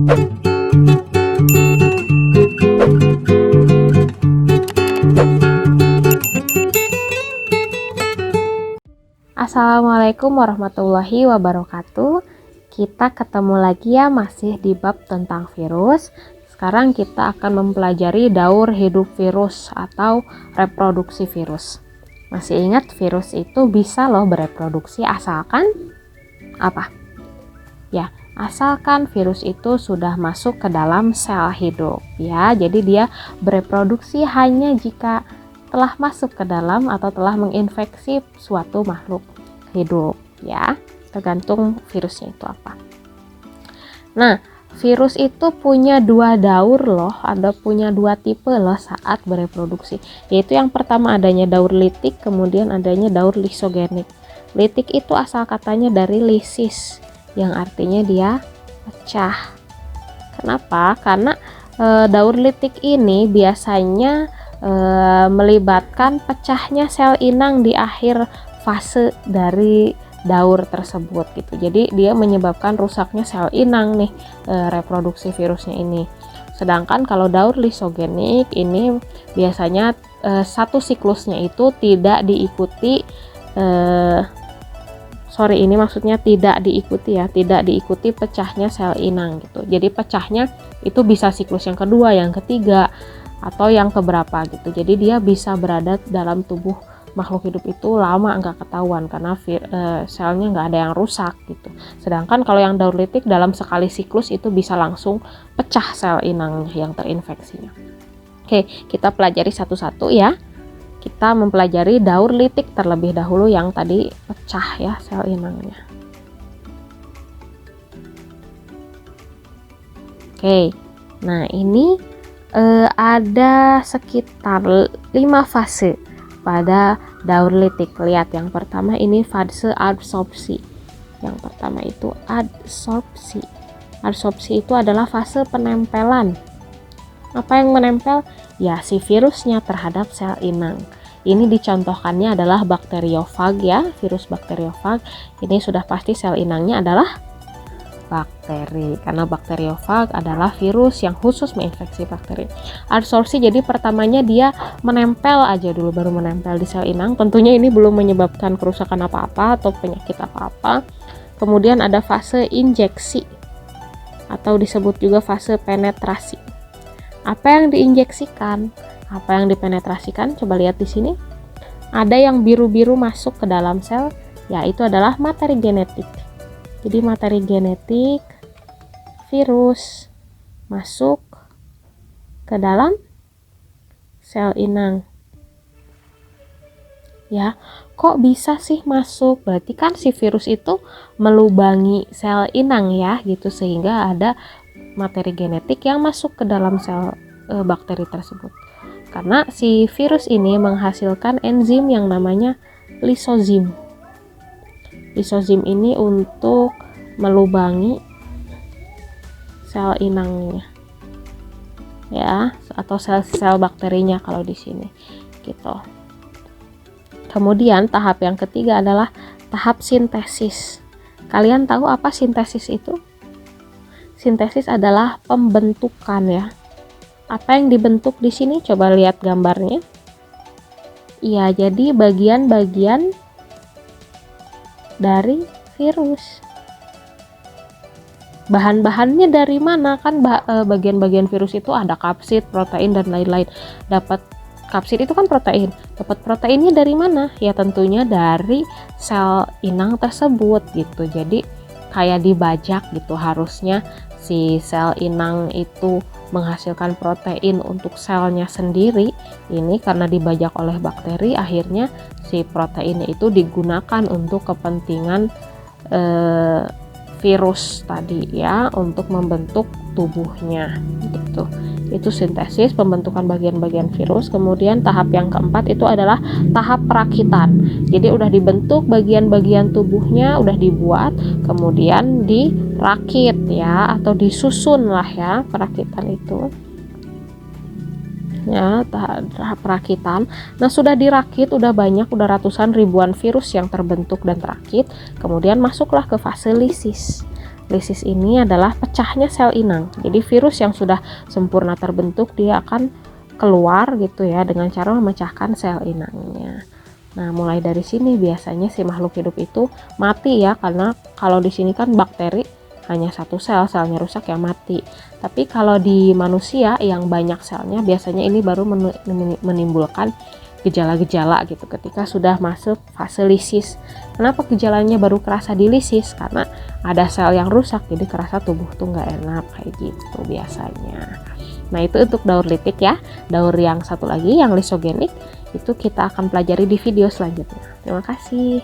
Assalamualaikum warahmatullahi wabarakatuh. Kita ketemu lagi ya, masih di bab tentang virus. Sekarang kita akan mempelajari daur hidup virus atau reproduksi virus. Masih ingat virus itu bisa loh bereproduksi asalkan apa? Ya, asalkan virus itu sudah masuk ke dalam sel hidup ya. Jadi dia bereproduksi hanya jika telah masuk ke dalam atau telah menginfeksi suatu makhluk hidup ya, tergantung virusnya itu apa. Nah, virus itu punya dua daur loh, punya dua tipe loh saat bereproduksi, yaitu yang pertama adanya daur litik, kemudian adanya daur lisogenik. Litik itu asal katanya dari lisis, yang artinya dia pecah. Kenapa? Karena daur litik ini biasanya melibatkan pecahnya sel inang di akhir fase dari daur tersebut gitu. Jadi dia menyebabkan rusaknya sel inang nih, reproduksi virusnya ini. Sedangkan kalau daur lisogenik ini biasanya satu siklusnya itu tidak diikuti tidak diikuti pecahnya sel inang gitu. Jadi pecahnya itu bisa siklus yang kedua, yang ketiga, atau yang keberapa gitu. Jadi dia bisa berada dalam tubuh makhluk hidup itu lama nggak ketahuan karena selnya nggak ada yang rusak gitu. Sedangkan kalau yang daur litik dalam sekali siklus itu bisa langsung pecah sel inangnya yang terinfeksinya. Oke, kita pelajari satu-satu ya. Kita mempelajari daur litik terlebih dahulu yang tadi pecah ya sel inangnya. Oke, nah ini ada sekitar 5 fase pada daur litik. Lihat yang pertama ini fase adsorpsi. Yang pertama itu adsorpsi. Adsorpsi itu adalah fase penempelan. Apa yang menempel? Ya, si virusnya terhadap sel inang. Ini dicontohkannya adalah bakteriofag ya, virus bakteriofag. Ini sudah pasti sel inangnya adalah bakteri, karena bakteriofag adalah virus yang khusus menginfeksi bakteri. Adsorpsi jadi pertamanya dia menempel aja dulu, baru menempel di sel inang. Tentunya ini belum menyebabkan kerusakan apa-apa atau penyakit apa-apa. Kemudian ada fase injeksi atau disebut juga fase penetrasi. Apa yang diinjeksikan? Apa yang dipenetrasikan? Coba lihat di sini. Ada yang biru-biru masuk ke dalam sel, yaitu adalah materi genetik. Jadi materi genetik virus masuk ke dalam sel inang. Ya, kok bisa sih masuk? Berarti kan si virus itu melubangi sel inang ya, gitu, sehingga ada materi genetik yang masuk ke dalam sel bakteri tersebut. Karena si virus ini menghasilkan enzim yang namanya lisozim. Lisozim ini untuk melubangi sel inangnya ya, atau sel-sel bakterinya kalau di sini gitu. Kemudian tahap yang ketiga adalah tahap sintesis. Kalian tahu apa sintesis itu? Sintesis adalah pembentukan ya. Apa yang dibentuk di sini? Coba lihat gambarnya. Iya, jadi bagian-bagian dari virus. Bahan-bahannya dari mana? Kan bagian-bagian virus itu ada kapsid, protein, dan lain-lain. Dapat kapsid itu kan protein. Dapat proteinnya dari mana? Ya tentunya dari sel inang tersebut gitu. Jadi kayak dibajak gitu, harusnya si sel inang itu menghasilkan protein untuk selnya sendiri. Ini karena dibajak oleh bakteri, akhirnya si proteinnya itu digunakan untuk kepentingan virus tadi ya, untuk membentuk tubuhnya gitu. Itu sintesis, pembentukan bagian-bagian virus. Kemudian tahap yang keempat itu adalah tahap perakitan. Jadi udah dibentuk bagian-bagian tubuhnya, udah dibuat, kemudian dirakit ya, atau disusun lah ya perakitan itu. Ya, tahap perakitan. Nah, sudah dirakit, udah banyak, udah ratusan ribuan virus yang terbentuk dan terakit. Kemudian masuklah ke fase lisis. Lisis ini adalah pecahnya sel inang. Jadi virus yang sudah sempurna terbentuk dia akan keluar gitu ya dengan cara memecahkan sel inangnya. Nah, mulai dari sini biasanya si makhluk hidup itu mati ya, karena kalau di sini kan bakteri hanya satu sel, selnya rusak ya mati. Tapi kalau di manusia yang banyak selnya, biasanya ini baru menimbulkan gejala-gejala gitu ketika sudah masuk fase lisis. Kenapa gejalanya baru kerasa di lisis? Karena ada sel yang rusak, jadi kerasa tubuh tuh nggak enak kayak gitu biasanya. Nah, itu untuk daur litik ya. Daur yang satu lagi yang lisogenik itu kita akan pelajari di video selanjutnya. Terima kasih.